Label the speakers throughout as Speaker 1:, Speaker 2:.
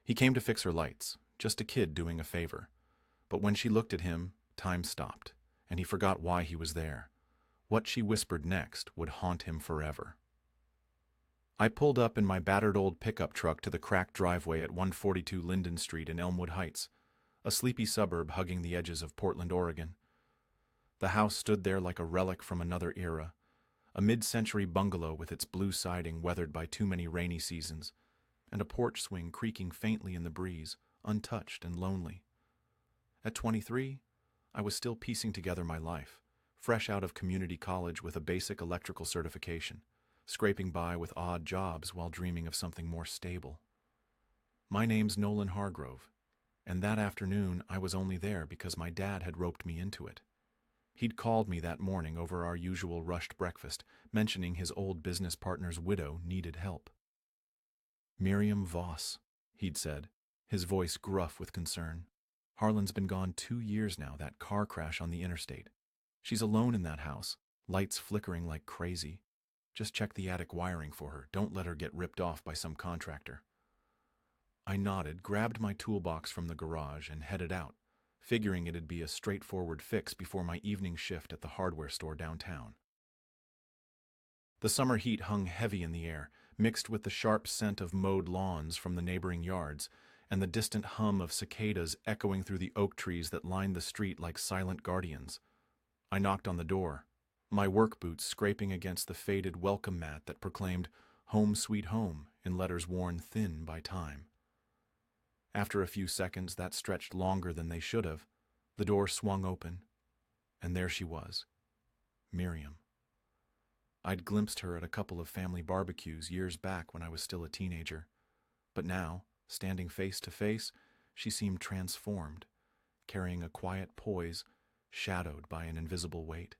Speaker 1: He came to fix her lights, just a kid doing a favor. But when she looked at him, time stopped, and he forgot why he was there. What she whispered next would haunt him forever. I pulled up in my battered old pickup truck to the cracked driveway at 142 Linden Street in Elmwood Heights, a sleepy suburb hugging the edges of Portland, Oregon. The house stood there like a relic from another era, a mid-century bungalow with its blue siding weathered by too many rainy seasons, and a porch swing creaking faintly in the breeze, untouched and lonely. At 23, I was still piecing together my life, fresh out of community college with a basic electrical certification, scraping by with odd jobs while dreaming of something more stable. My name's Nolan Hargrove, and that afternoon I was only there because my dad had roped me into it. He'd called me that morning over our usual rushed breakfast, mentioning his old business partner's widow needed help. "Miriam Voss," he'd said, his voice gruff with concern. "Harlan's been gone 2 years now, that car crash on the interstate. She's alone in that house, lights flickering like crazy. Just check the attic wiring for her. Don't let her get ripped off by some contractor." I nodded, grabbed my toolbox from the garage, and headed out, figuring it'd be a straightforward fix before my evening shift at the hardware store downtown. The summer heat hung heavy in the air, mixed with the sharp scent of mowed lawns from the neighboring yards, and the distant hum of cicadas echoing through the oak trees that lined the street like silent guardians. I knocked on the door, my work boots scraping against the faded welcome mat that proclaimed "Home Sweet Home" in letters worn thin by time. After a few seconds that stretched longer than they should have, the door swung open, and there she was, Miriam. I'd glimpsed her at a couple of family barbecues years back when I was still a teenager, but now, standing face to face, she seemed transformed, carrying a quiet poise, shadowed by an invisible weight.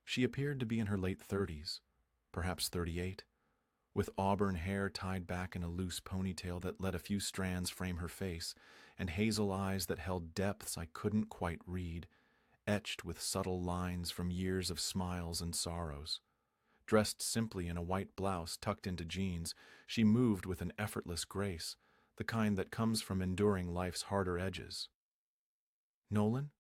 Speaker 1: She appeared to be in her late 30s, perhaps 38, with auburn hair tied back in a loose ponytail that let a few strands frame her face, and hazel eyes that held depths I couldn't quite read, etched with subtle lines from years of smiles and sorrows. Dressed simply in a white blouse tucked into jeans, she moved with an effortless grace, the kind that comes from enduring life's harder edges. "Nolan,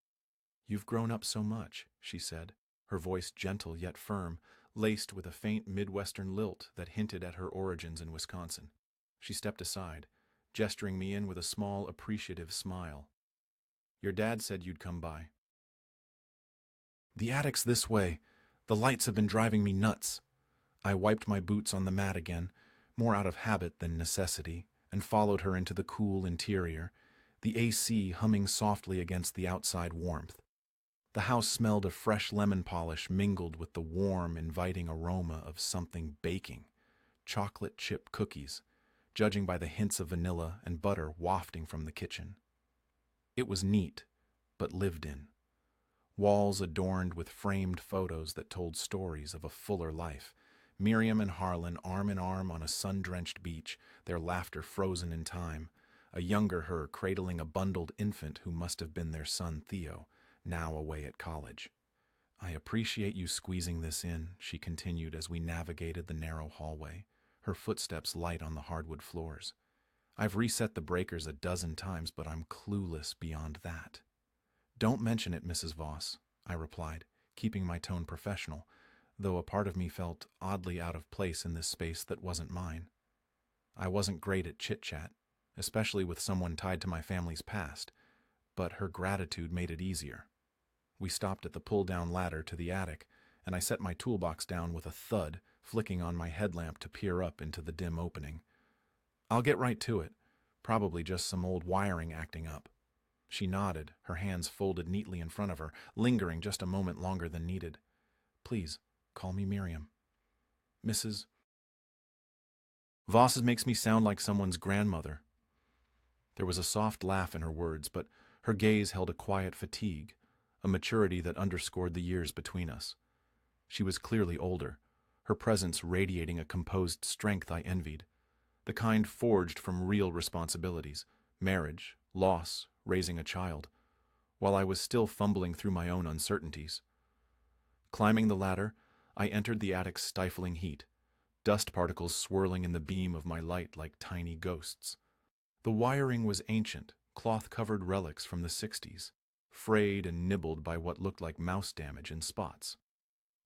Speaker 1: you've grown up so much," she said, her voice gentle yet firm, laced with a faint Midwestern lilt that hinted at her origins in Wisconsin. She stepped aside, gesturing me in with a small, appreciative smile. "Your dad said you'd come by." "The attic's this way. The lights have been driving me nuts." I wiped my boots on the mat again, more out of habit than necessity, and followed her into the cool interior, the AC humming softly against the outside warmth. The house smelled of fresh lemon polish mingled with the warm, inviting aroma of something baking, chocolate chip cookies, judging by the hints of vanilla and butter wafting from the kitchen. It was neat, but lived in. Walls adorned with framed photos that told stories of a fuller life. Miriam and Harlan arm in arm on a sun-drenched beach, their laughter frozen in time, a younger her cradling a bundled infant who must have been their son Theo, now away at college. "I appreciate you squeezing this in," she continued as we navigated the narrow hallway, her footsteps light on the hardwood floors. "I've reset the breakers a dozen times, but I'm clueless beyond that." "Don't mention it, Mrs. Voss," I replied, keeping my tone professional, though a part of me felt oddly out of place in this space that wasn't mine. I wasn't great at chit-chat, especially with someone tied to my family's past, but her gratitude made it easier. We stopped at the pull-down ladder to the attic, and I set my toolbox down with a thud, flicking on my headlamp to peer up into the dim opening. "I'll get right to it. Probably just some old wiring acting up." She nodded, her hands folded neatly in front of her, lingering just a moment longer than needed. "Please, call me Miriam." "Mrs. Voss makes me sound like someone's grandmother." There was a soft laugh in her words, but her gaze held a quiet fatigue, a maturity that underscored the years between us. She was clearly older, her presence radiating a composed strength I envied, the kind forged from real responsibilities, marriage, loss, raising a child, while I was still fumbling through my own uncertainties. Climbing the ladder, I entered the attic's stifling heat, dust particles swirling in the beam of my light like tiny ghosts. The wiring was ancient, cloth-covered relics from the 60s, frayed and nibbled by what looked like mouse damage and spots.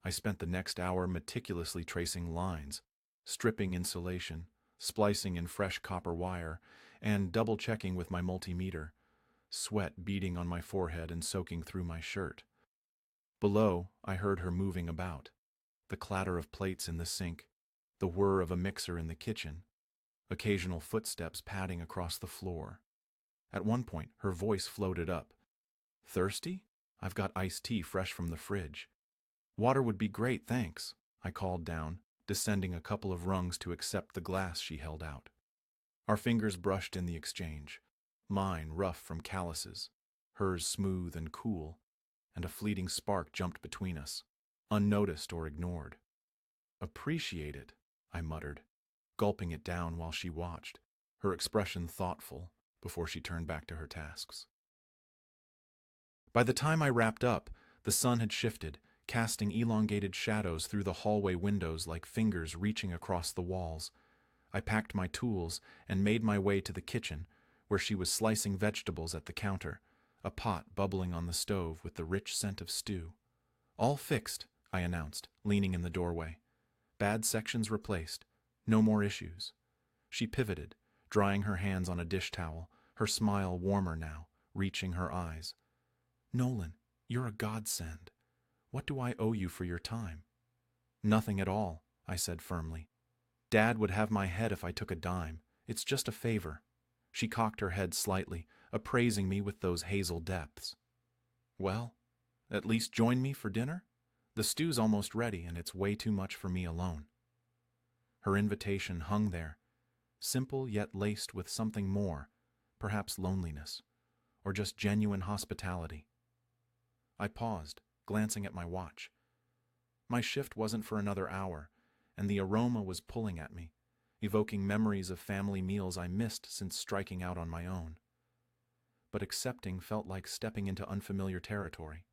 Speaker 1: I spent the next hour meticulously tracing lines, stripping insulation, splicing in fresh copper wire, and double-checking with my multimeter, sweat beading on my forehead and soaking through my shirt. Below, I heard her moving about, the clatter of plates in the sink, the whir of a mixer in the kitchen, occasional footsteps padding across the floor. At one point, her voice floated up. "Thirsty? I've got iced tea fresh from the fridge." "Water would be great, thanks," I called down, descending a couple of rungs to accept the glass she held out. Our fingers brushed in the exchange, mine rough from calluses, hers smooth and cool, and a fleeting spark jumped between us, unnoticed or ignored. "Appreciate it," I muttered, gulping it down while she watched, her expression thoughtful, before she turned back to her tasks. By the time I wrapped up, the sun had shifted, casting elongated shadows through the hallway windows like fingers reaching across the walls. I packed my tools and made my way to the kitchen, where she was slicing vegetables at the counter, a pot bubbling on the stove with the rich scent of stew. "All fixed," I announced, leaning in the doorway. "Bad sections replaced. No more issues." She pivoted, drying her hands on a dish towel, her smile warmer now, reaching her eyes. "Nolan, you're a godsend. What do I owe you for your time?" "Nothing at all," I said firmly. "Dad would have my head if I took a dime. It's just a favor." She cocked her head slightly, appraising me with those hazel depths. "Well, at least join me for dinner? The stew's almost ready, and it's way too much for me alone." Her invitation hung there, simple yet laced with something more, perhaps loneliness, or just genuine hospitality. I paused, glancing at my watch. My shift wasn't for another hour, and the aroma was pulling at me, evoking memories of family meals I missed since striking out on my own. But accepting felt like stepping into unfamiliar territory.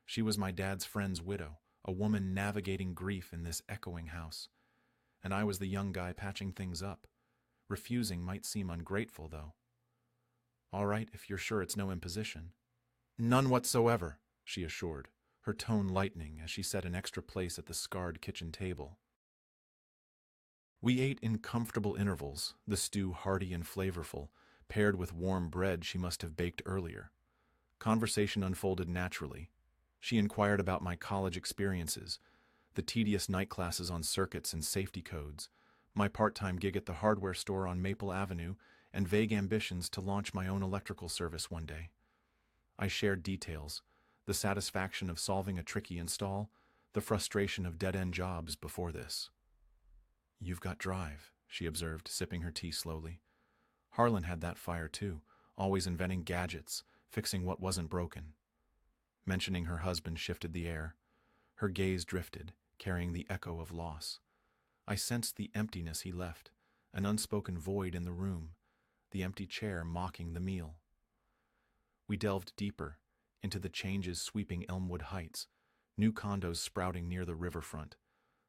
Speaker 1: She was my dad's friend's widow, a woman navigating grief in this echoing house, and I was the young guy patching things up. Refusing might seem ungrateful, though. "All right, if you're sure it's no imposition." "None whatsoever," she assured, her tone lightening as she set an extra place at the scarred kitchen table. We ate in comfortable intervals, the stew hearty and flavorful, paired with warm bread she must have baked earlier. Conversation unfolded naturally. She inquired about my college experiences, the tedious night classes on circuits and safety codes, my part-time gig at the hardware store on Maple Avenue, and vague ambitions to launch my own electrical service one day. I shared details, the satisfaction of solving a tricky install, the frustration of dead-end jobs before this. "You've got drive," she observed, sipping her tea slowly. Harlan had that fire too, always inventing gadgets, fixing what wasn't broken. Mentioning her husband shifted the air. Her gaze drifted, carrying the echo of loss. I sensed the emptiness he left, an unspoken void in the room, the empty chair mocking the meal. We delved deeper, into the changes sweeping Elmwood Heights, new condos sprouting near the riverfront,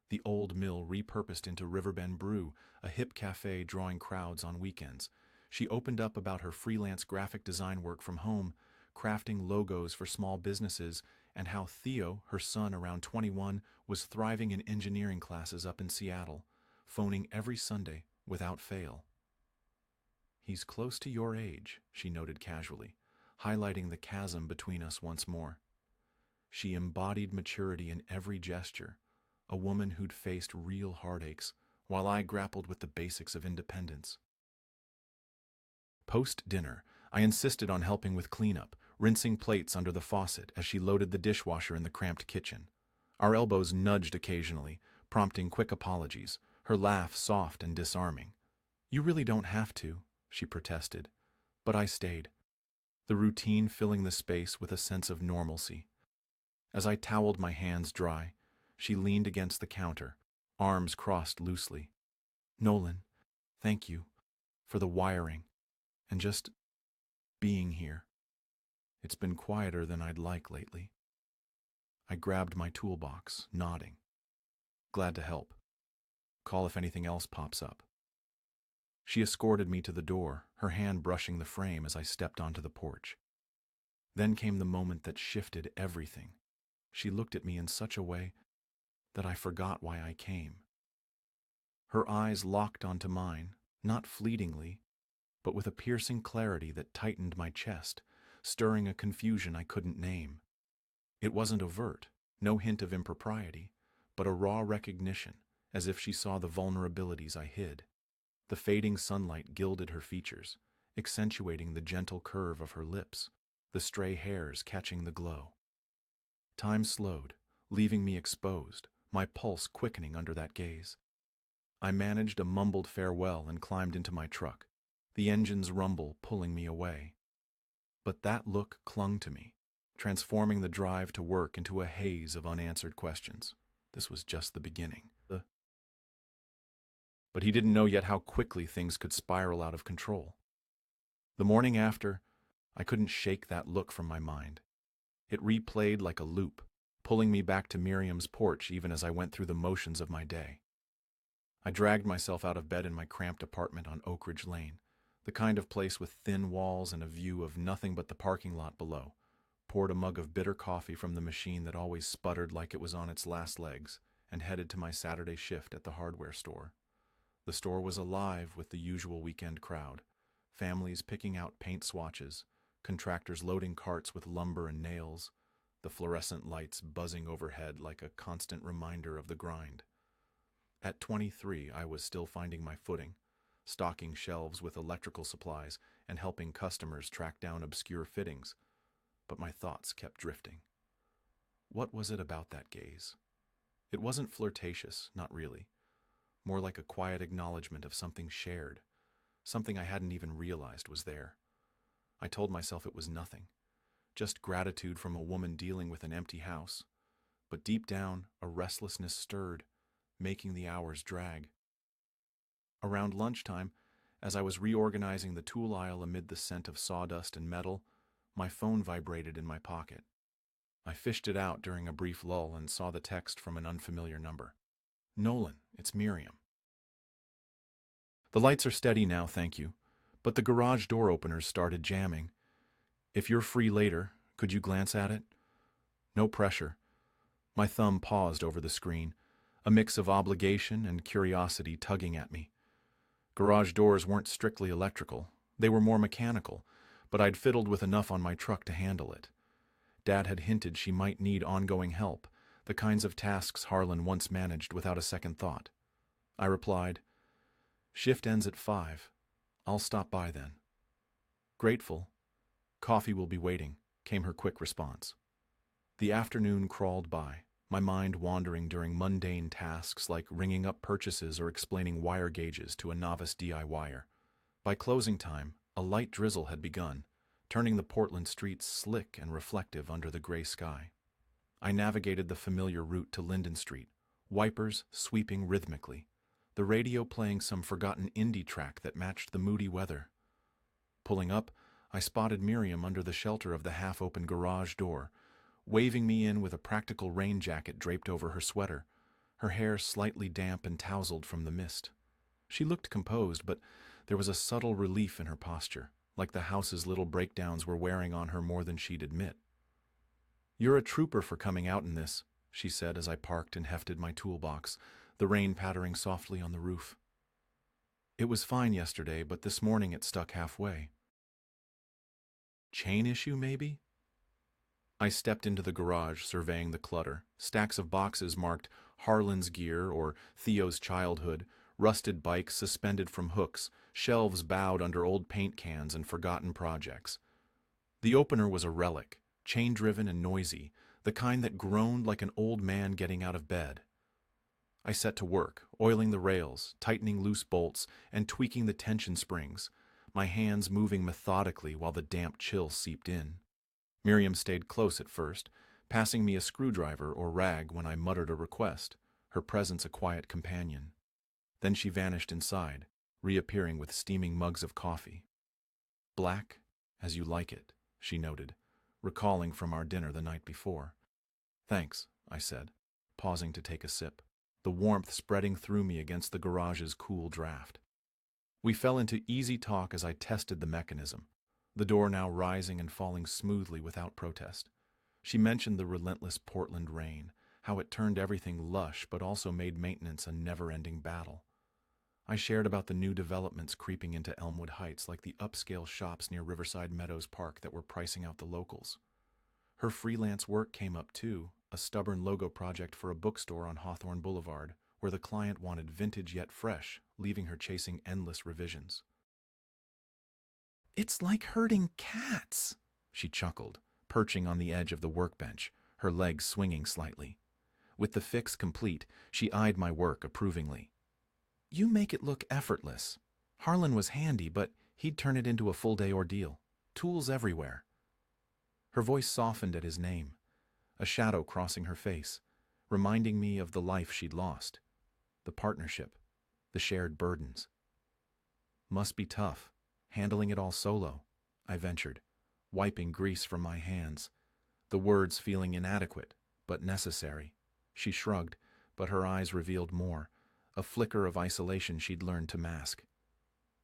Speaker 1: the old mill repurposed into Riverbend Brew, a hip cafe drawing crowds on weekends. She opened up about her freelance graphic design work from home, crafting logos for small businesses, and how Theo, her son around 21, was thriving in engineering classes up in Seattle, phoning every Sunday without fail. "He's close to your age," she noted casually, highlighting the chasm between us once more. She embodied maturity in every gesture, a woman who'd faced real heartaches, while I grappled with the basics of independence. Post-dinner, I insisted on helping with cleanup, rinsing plates under the faucet as she loaded the dishwasher in the cramped kitchen. Our elbows nudged occasionally, prompting quick apologies, her laugh soft and disarming. "You really don't have to," she protested, but I stayed, the routine filling the space with a sense of normalcy. As I toweled my hands dry, she leaned against the counter, arms crossed loosely. "Nolan, thank you for the wiring and just being here. It's been quieter than I'd like lately." I grabbed my toolbox, nodding. "Glad to help. Call if anything else pops up." She escorted me to the door, her hand brushing the frame as I stepped onto the porch. Then came the moment that shifted everything. She looked at me in such a way that I forgot why I came. Her eyes locked onto mine, not fleetingly, but with a piercing clarity that tightened my chest, stirring a confusion I couldn't name. It wasn't overt, no hint of impropriety, but a raw recognition, as if she saw the vulnerabilities I hid. The fading sunlight gilded her features, accentuating the gentle curve of her lips, the stray hairs catching the glow. Time slowed, leaving me exposed, my pulse quickening under that gaze. I managed a mumbled farewell and climbed into my truck, the engine's rumble pulling me away. But that look clung to me, transforming the drive to work into a haze of unanswered questions. This was just the beginning. But he didn't know yet how quickly things could spiral out of control. The morning after, I couldn't shake that look from my mind. It replayed like a loop, pulling me back to Miriam's porch even as I went through the motions of my day. I dragged myself out of bed in my cramped apartment on Oak Ridge Lane, the kind of place with thin walls and a view of nothing but the parking lot below, poured a mug of bitter coffee from the machine that always sputtered like it was on its last legs, and headed to my Saturday shift at the hardware store. The store was alive with the usual weekend crowd, families picking out paint swatches, contractors loading carts with lumber and nails, the fluorescent lights buzzing overhead like a constant reminder of the grind. At 23, I was still finding my footing, stocking shelves with electrical supplies and helping customers track down obscure fittings, but my thoughts kept drifting. What was it about that gaze? It wasn't flirtatious, not really. More like a quiet acknowledgement of something shared, something I hadn't even realized was there. I told myself it was nothing, just gratitude from a woman dealing with an empty house. But deep down, a restlessness stirred, making the hours drag. Around lunchtime, as I was reorganizing the tool aisle amid the scent of sawdust and metal, my phone vibrated in my pocket. I fished it out during a brief lull and saw the text from an unfamiliar number. "Nolan, it's Miriam. The lights are steady now, thank you, but the garage door openers started jamming. If you're free later, could you glance at it? No pressure." My thumb paused over the screen, a mix of obligation and curiosity tugging at me. Garage doors weren't strictly electrical, they were more mechanical, but I'd fiddled with enough on my truck to handle it. Dad had hinted she might need ongoing help, the kinds of tasks Harlan once managed without a second thought. I replied, "Shift ends at 5. I'll stop by then." "Grateful. Coffee will be waiting," came her quick response. The afternoon crawled by, my mind wandering during mundane tasks like ringing up purchases or explaining wire gauges to a novice DIYer. By closing time, a light drizzle had begun, turning the Portland streets slick and reflective under the gray sky. I navigated the familiar route to Linden Street, wipers sweeping rhythmically, the radio playing some forgotten indie track that matched the moody weather. Pulling up, I spotted Miriam under the shelter of the half-open garage door, waving me in with a practical rain jacket draped over her sweater, her hair slightly damp and tousled from the mist. She looked composed, but there was a subtle relief in her posture, like the house's little breakdowns were wearing on her more than she'd admit. "You're a trooper for coming out in this," she said as I parked and hefted my toolbox, the rain pattering softly on the roof. "It was fine yesterday, but this morning it stuck halfway." "Chain issue, maybe?" I stepped into the garage, surveying the clutter, stacks of boxes marked Harlan's gear or Theo's childhood, rusted bikes suspended from hooks, shelves bowed under old paint cans and forgotten projects. The opener was a relic, chain-driven and noisy, the kind that groaned like an old man getting out of bed. I set to work, oiling the rails, tightening loose bolts, and tweaking the tension springs, my hands moving methodically while the damp chill seeped in. Miriam stayed close at first, passing me a screwdriver or rag when I muttered a request, her presence a quiet companion. Then she vanished inside, reappearing with steaming mugs of coffee. "Black, as you like it," she noted, recalling from our dinner the night before. "Thanks," I said, pausing to take a sip, the warmth spreading through me against the garage's cool draft. We fell into easy talk as I tested the mechanism, the door now rising and falling smoothly without protest. She mentioned the relentless Portland rain, how it turned everything lush but also made maintenance a never-ending battle. I shared about the new developments creeping into Elmwood Heights, like the upscale shops near Riverside Meadows Park that were pricing out the locals. Her freelance work came up too, a stubborn logo project for a bookstore on Hawthorne Boulevard, where the client wanted vintage yet fresh, leaving her chasing endless revisions. "It's like herding cats," she chuckled, perching on the edge of the workbench, her legs swinging slightly. With the fix complete, she eyed my work approvingly. "You make it look effortless. Harlan was handy, but he'd turn it into a full-day ordeal. Tools everywhere." Her voice softened at his name, a shadow crossing her face, reminding me of the life she'd lost, the partnership, the shared burdens. "Must be tough, handling it all solo," I ventured, wiping grease from my hands, the words feeling inadequate, but necessary. She shrugged, but her eyes revealed more, a flicker of isolation she'd learned to mask.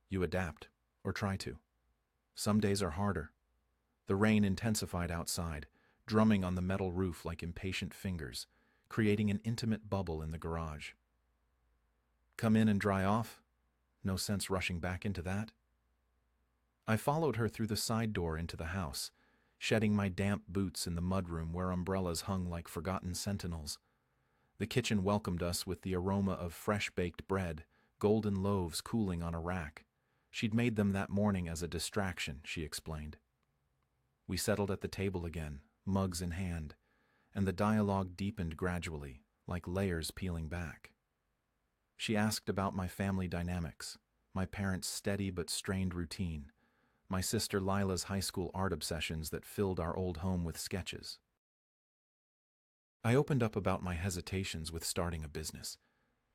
Speaker 1: "You adapt, or try to. Some days are harder." The rain intensified outside, drumming on the metal roof like impatient fingers, creating an intimate bubble in the garage. "Come in and dry off? No sense rushing back into that?" I followed her through the side door into the house, shedding my damp boots in the mudroom where umbrellas hung like forgotten sentinels. The kitchen welcomed us with the aroma of fresh-baked bread, golden loaves cooling on a rack. She'd made them that morning as a distraction, she explained. We settled at the table again, mugs in hand, and the dialogue deepened gradually, like layers peeling back. She asked about my family dynamics, my parents' steady but strained routine, my sister Lila's high school art obsessions that filled our old home with sketches. I opened up about my hesitations with starting a business,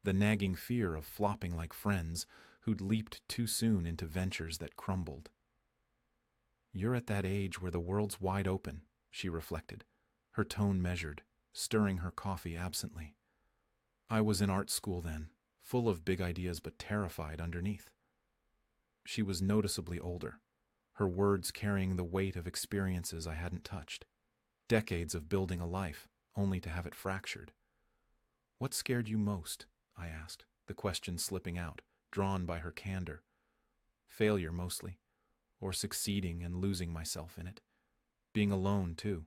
Speaker 1: the nagging fear of flopping like friends who'd leaped too soon into ventures that crumbled. "You're at that age where the world's wide open," she reflected, her tone measured, stirring her coffee absently. "I was in art school then, full of big ideas but terrified underneath." She was noticeably older, her words carrying the weight of experiences I hadn't touched. Decades of building a life, only to have it fractured. "What scared you most?" I asked, the question slipping out, drawn by her candor. "Failure, mostly. Or succeeding and losing myself in it. Being alone, too."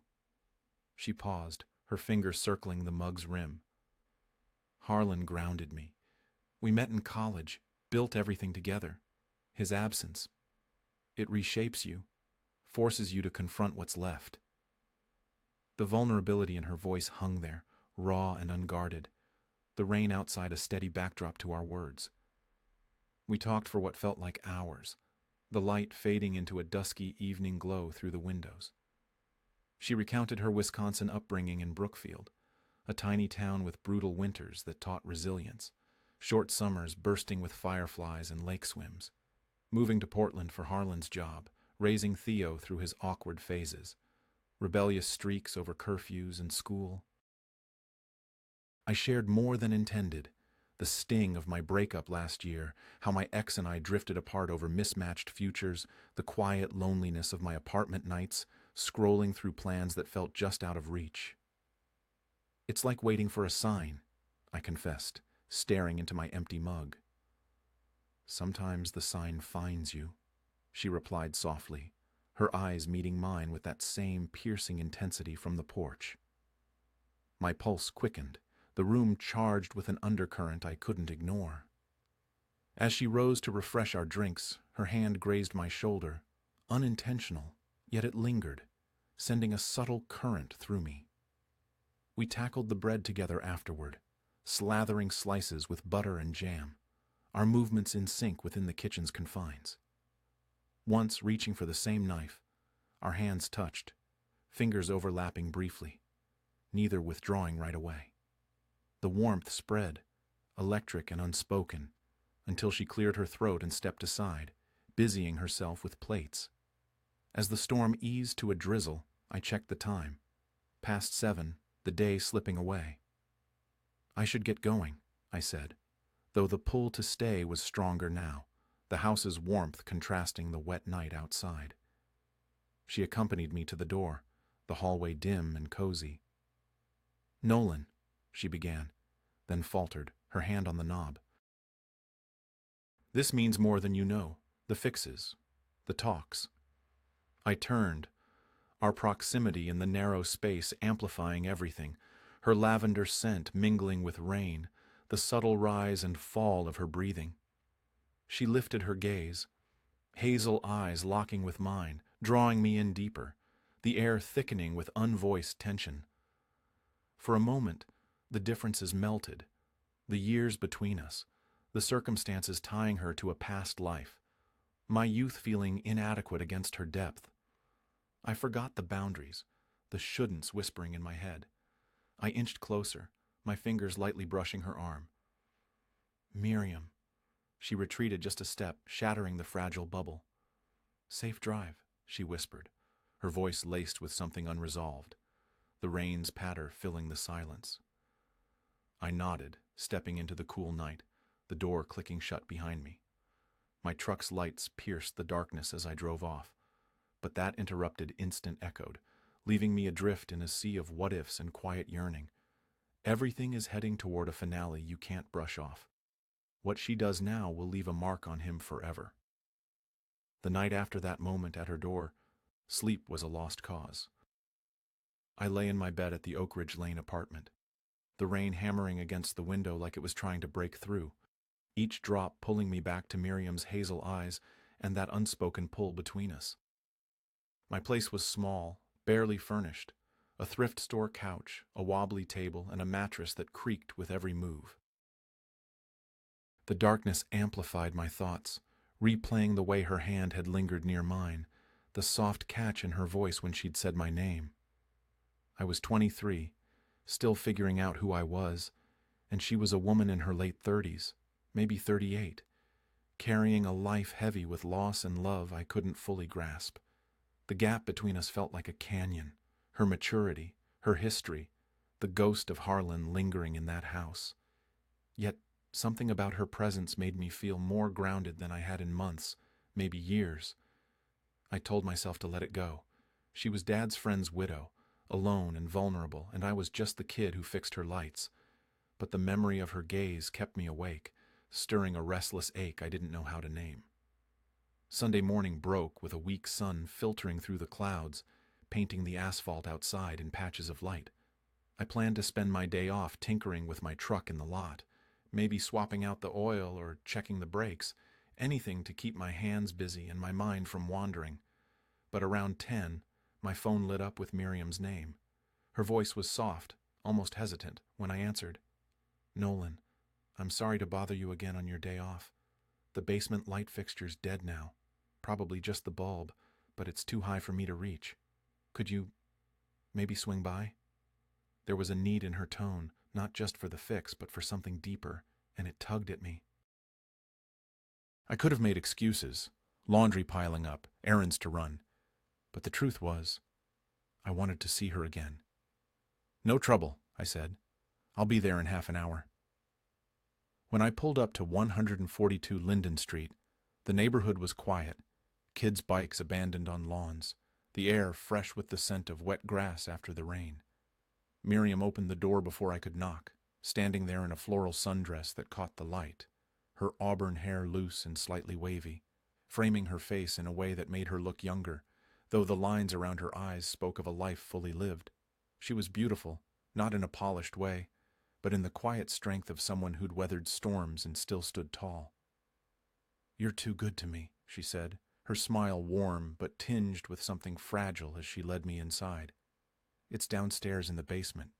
Speaker 1: She paused, her finger circling the mug's rim. "Harlan grounded me. We met in college, built everything together. His absence. It reshapes you, forces you to confront what's left." The vulnerability in her voice hung there, raw and unguarded, the rain outside a steady backdrop to our words. We talked for what felt like hours, the light fading into a dusky evening glow through the windows. She recounted her Wisconsin upbringing in Brookfield, a tiny town with brutal winters that taught resilience, short summers bursting with fireflies and lake swims, moving to Portland for Harlan's job, raising Theo through his awkward phases, rebellious streaks over curfews and school. I shared more than intended, the sting of my breakup last year, how my ex and I drifted apart over mismatched futures, the quiet loneliness of my apartment nights, scrolling through plans that felt just out of reach. "It's like waiting for a sign," I confessed, staring into my empty mug. "Sometimes the sign finds you," she replied softly, her eyes meeting mine with that same piercing intensity from the porch. My pulse quickened, the room charged with an undercurrent I couldn't ignore. As she rose to refresh our drinks, her hand grazed my shoulder, unintentional, yet it lingered, sending a subtle current through me. We tackled the bread together afterward, slathering slices with butter and jam, our movements in sync within the kitchen's confines. Once reaching for the same knife, our hands touched, fingers overlapping briefly, neither withdrawing right away. The warmth spread, electric and unspoken, until she cleared her throat and stepped aside, busying herself with plates. As the storm eased to a drizzle, I checked the time. Past 7, the day slipping away. "I should get going," I said, though the pull to stay was stronger now, the house's warmth contrasting the wet night outside. She accompanied me to the door, the hallway dim and cozy. "Nolan," she began, then faltered, her hand on the knob. "This means more than you know. The fixes. The talks." I turned, our proximity in the narrow space amplifying everything, her lavender scent mingling with rain, the subtle rise and fall of her breathing. She lifted her gaze, hazel eyes locking with mine, drawing me in deeper, the air thickening with unvoiced tension. For a moment, the differences melted, the years between us, the circumstances tying her to a past life, my youth feeling inadequate against her depth. I forgot the boundaries, the shouldn'ts whispering in my head. I inched closer, my fingers lightly brushing her arm. "Miriam." She retreated just a step, shattering the fragile bubble. "Safe drive," she whispered, her voice laced with something unresolved, the rain's patter filling the silence. I nodded, stepping into the cool night, the door clicking shut behind me. My truck's lights pierced the darkness as I drove off, but that interrupted instant echoed, leaving me adrift in a sea of what-ifs and quiet yearning. Everything is heading toward a finale you can't brush off. What she does now will leave a mark on him forever. The night after that moment at her door, sleep was a lost cause. I lay in my bed at the Oak Ridge Lane apartment, the rain hammering against the window like it was trying to break through, each drop pulling me back to Miriam's hazel eyes and that unspoken pull between us. My place was small, barely furnished, a thrift store couch, a wobbly table, and a mattress that creaked with every move. The darkness amplified my thoughts, replaying the way her hand had lingered near mine, the soft catch in her voice when she'd said my name. I was 23, still figuring out who I was, and she was a woman in her late 30s, maybe 38, carrying a life heavy with loss and love I couldn't fully grasp. The gap between us felt like a canyon, her maturity, her history, the ghost of Harlan lingering in that house. Yet something about her presence made me feel more grounded than I had in months, maybe years. I told myself to let it go. She was Dad's friend's widow, alone and vulnerable, and I was just the kid who fixed her lights. But the memory of her gaze kept me awake, stirring a restless ache I didn't know how to name. Sunday morning broke with a weak sun filtering through the clouds, painting the asphalt outside in patches of light. I planned to spend my day off tinkering with my truck in the lot, maybe swapping out the oil or checking the brakes, anything to keep my hands busy and my mind from wandering. But around 10, my phone lit up with Miriam's name. Her voice was soft, almost hesitant, when I answered. "Nolan, I'm sorry to bother you again on your day off. The basement light fixture's dead now. Probably just the bulb, but it's too high for me to reach. Could you maybe swing by?" There was a need in her tone, not just for the fix, but for something deeper, and it tugged at me. I could have made excuses, laundry piling up, errands to run, but the truth was, I wanted to see her again. "No trouble," I said. "I'll be there in half an hour." When I pulled up to 142 Linden Street, the neighborhood was quiet, kids' bikes abandoned on lawns, the air fresh with the scent of wet grass after the rain. Miriam opened the door before I could knock, standing there in a floral sundress that caught the light, her auburn hair loose and slightly wavy, framing her face in a way that made her look younger, though the lines around her eyes spoke of a life fully lived. She was beautiful, not in a polished way, but in the quiet strength of someone who'd weathered storms and still stood tall. "You're too good to me," she said, her smile warm but tinged with something fragile as she led me inside. "It's downstairs in the basement."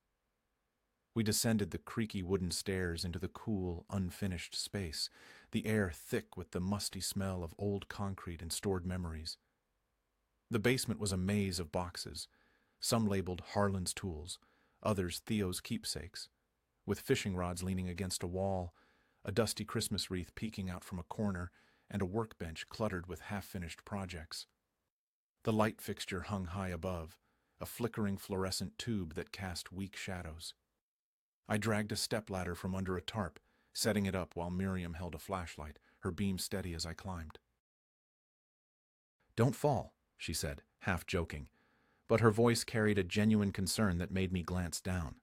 Speaker 1: We descended the creaky wooden stairs into the cool, unfinished space, the air thick with the musty smell of old concrete and stored memories. The basement was a maze of boxes, some labeled Harlan's tools, others Theo's keepsakes, with fishing rods leaning against a wall, a dusty Christmas wreath peeking out from a corner, and a workbench cluttered with half-finished projects. The light fixture hung high above, a flickering fluorescent tube that cast weak shadows. I dragged a stepladder from under a tarp, setting it up while Miriam held a flashlight, her beam steady as I climbed. "Don't fall," she said, half joking, but her voice carried a genuine concern that made me glance down.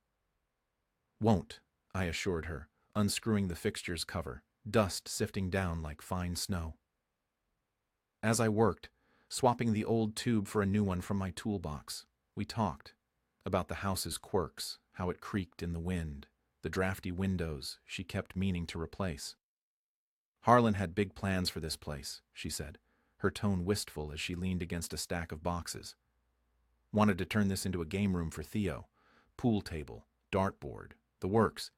Speaker 1: "Won't," I assured her, unscrewing the fixture's cover, dust sifting down like fine snow. As I worked, swapping the old tube for a new one from my toolbox, we talked about the house's quirks, how it creaked in the wind, the drafty windows she kept meaning to replace. "Harlan had big plans for this place," she said, her tone wistful as she leaned against a stack of boxes. "Wanted to turn this into a game room for Theo. Pool table, dartboard, the works.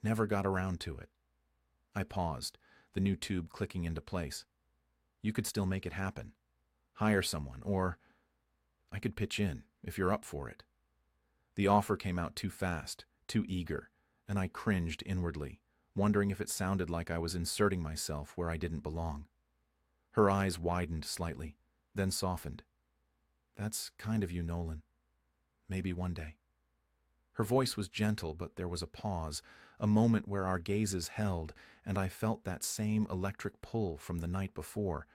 Speaker 1: Never got around to it." I paused, the new tube clicking into place. "You could still make it happen. Hire someone, or I could pitch in, if you're up for it." The offer came out too fast, too eager, and I cringed inwardly, wondering if it sounded like I was inserting myself where I didn't belong. Her eyes widened slightly, then softened. "That's kind of you, Nolan. Maybe one day." Her voice was gentle, but there was a pause, a moment where our gazes held, and I felt that same electric pull from the night before,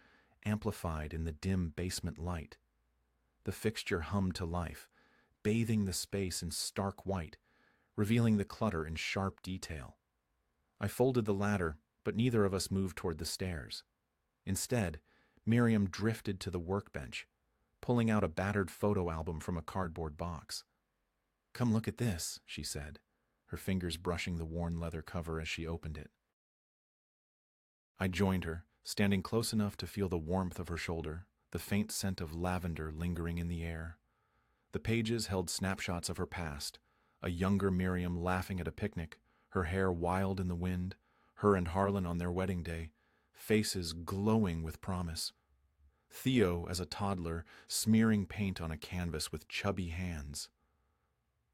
Speaker 1: amplified in the dim basement light. The fixture hummed to life, bathing the space in stark white, revealing the clutter in sharp detail. I folded the ladder, but neither of us moved toward the stairs. Instead, Miriam drifted to the workbench, pulling out a battered photo album from a cardboard box. "Come look at this," she said, her fingers brushing the worn leather cover as she opened it. I joined her, standing close enough to feel the warmth of her shoulder, the faint scent of lavender lingering in the air. The pages held snapshots of her past, a younger Miriam laughing at a picnic, her hair wild in the wind, her and Harlan on their wedding day, faces glowing with promise. Theo as a toddler, smearing paint on a canvas with chubby hands.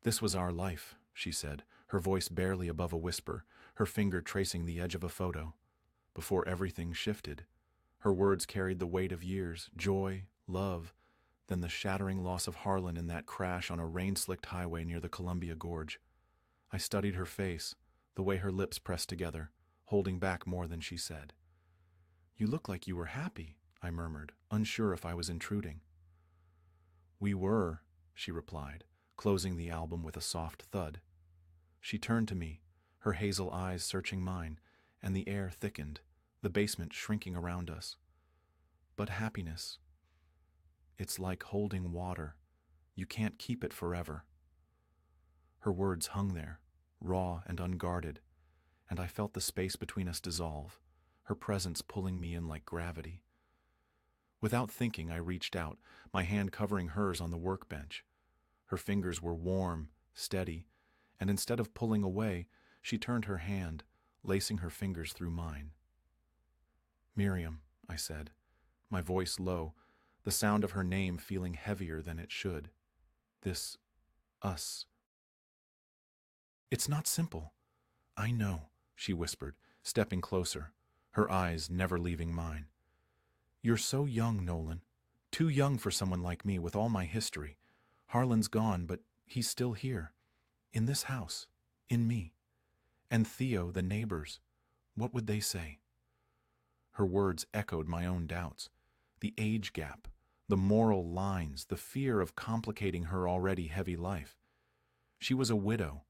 Speaker 1: "This was our life," she said, her voice barely above a whisper, her finger tracing the edge of a photo. "Before everything shifted." Her words carried the weight of years, joy, love, then the shattering loss of Harlan in that crash on a rain-slicked highway near the Columbia Gorge. I studied her face, the way her lips pressed together, holding back more than she said. "You look like you were happy," I murmured, unsure if I was intruding. "We were," she replied, closing the album with a soft thud. She turned to me, her hazel eyes searching mine, and the air thickened, the basement shrinking around us. "But happiness, it's like holding water. You can't keep it forever." Her words hung there, raw and unguarded, and I felt the space between us dissolve, her presence pulling me in like gravity. Without thinking, I reached out, my hand covering hers on the workbench. Her fingers were warm, steady, and instead of pulling away, she turned her hand, lacing her fingers through mine. "Miriam," I said, my voice low, the sound of her name feeling heavier than it should. "This, us. It's not simple." "I know," she whispered, stepping closer, her eyes never leaving mine. "You're so young, Nolan. Too young for someone like me with all my history. Harlan's gone, but he's still here. In this house. In me. And Theo, the neighbors. What would they say?" Her words echoed my own doubts. The age gap, the moral lines, the fear of complicating her already heavy life. She was a widow,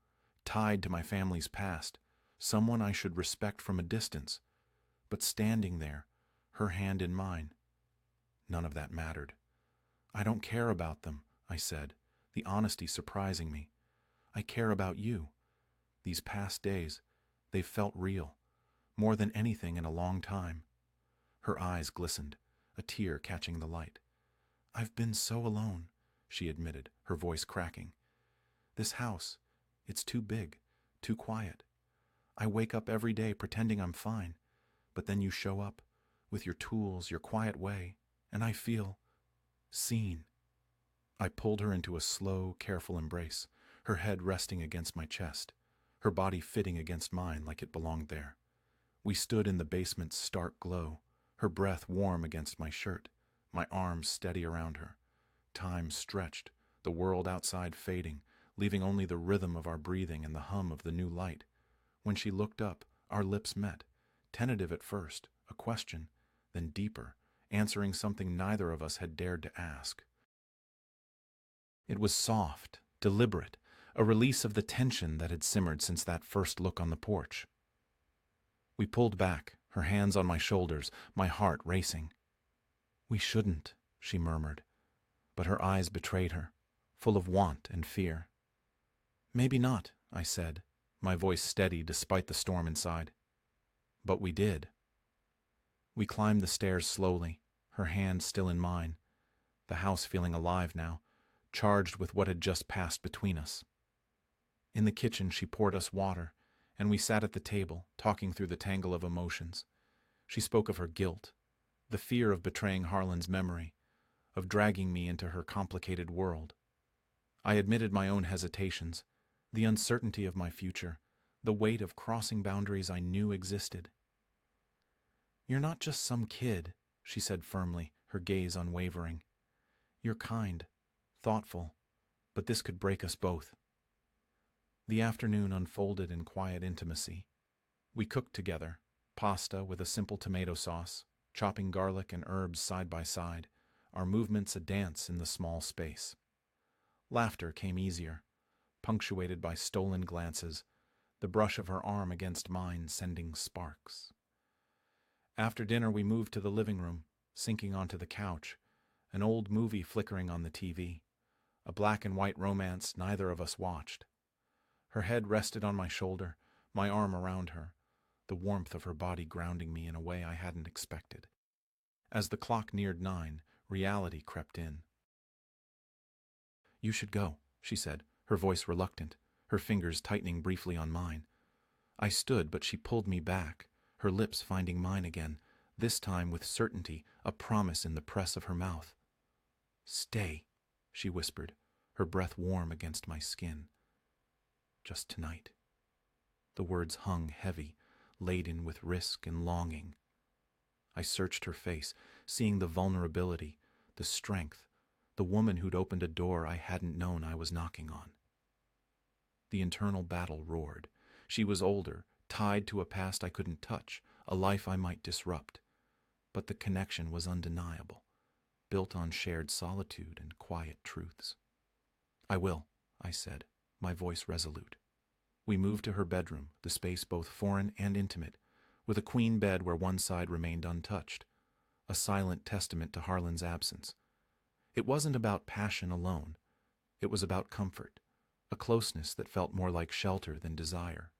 Speaker 1: tied to my family's past, someone I should respect from a distance, but standing there, her hand in mine. None of that mattered. "I don't care about them," I said, the honesty surprising me. "I care about you. These past days, they've felt real, more than anything in a long time." Her eyes glistened, a tear catching the light. "I've been so alone," she admitted, her voice cracking. "This house, it's too big, too quiet. I wake up every day pretending I'm fine, but then you show up, with your tools, your quiet way, and I feel seen." I pulled her into a slow, careful embrace, her head resting against my chest, her body fitting against mine like it belonged there. We stood in the basement's stark glow, her breath warm against my shirt, my arms steady around her. Time stretched, the world outside fading, leaving only the rhythm of our breathing and the hum of the new light. When she looked up, our lips met, tentative at first, a question, then deeper, answering something neither of us had dared to ask. It was soft, deliberate, a release of the tension that had simmered since that first look on the porch. We pulled back, her hands on my shoulders, my heart racing. "We shouldn't," she murmured, but her eyes betrayed her, full of want and fear. "Maybe not," I said, my voice steady despite the storm inside. But we did. We climbed the stairs slowly, her hand still in mine, the house feeling alive now, charged with what had just passed between us. In the kitchen she poured us water, and we sat at the table, talking through the tangle of emotions. She spoke of her guilt, the fear of betraying Harlan's memory, of dragging me into her complicated world. I admitted my own hesitations, the uncertainty of my future, the weight of crossing boundaries I knew existed. "You're not just some kid," she said firmly, her gaze unwavering. "You're kind, thoughtful, but this could break us both." The afternoon unfolded in quiet intimacy. We cooked together, pasta with a simple tomato sauce, chopping garlic and herbs side by side, our movements a dance in the small space. Laughter came easier, punctuated by stolen glances, the brush of her arm against mine sending sparks. After dinner we moved to the living room, sinking onto the couch, an old movie flickering on the TV, a black and white romance neither of us watched. Her head rested on my shoulder, my arm around her, the warmth of her body grounding me in a way I hadn't expected. As the clock neared 9, reality crept in. "You should go," she said, her voice reluctant, her fingers tightening briefly on mine. I stood, but she pulled me back, her lips finding mine again, this time with certainty, a promise in the press of her mouth. "Stay," she whispered, her breath warm against my skin. "Just tonight." The words hung heavy, laden with risk and longing. I searched her face, seeing the vulnerability, the strength, the woman who'd opened a door I hadn't known I was knocking on. The internal battle roared. She was older, tied to a past I couldn't touch, a life I might disrupt. But the connection was undeniable, built on shared solitude and quiet truths. "I will," I said, my voice resolute. We moved to her bedroom, the space both foreign and intimate, with a queen bed where one side remained untouched, a silent testament to Harlan's absence. It wasn't about passion alone. It was about comfort, a closeness that felt more like shelter than desire.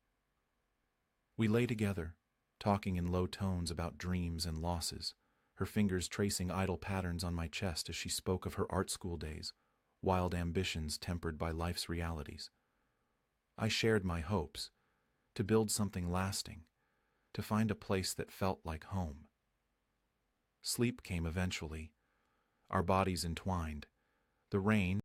Speaker 1: We lay together, talking in low tones about dreams and losses, her fingers tracing idle patterns on my chest as she spoke of her art school days, wild ambitions tempered by life's realities. I shared my hopes, to build something lasting, to find a place that felt like home. Sleep came eventually, our bodies entwined, the rain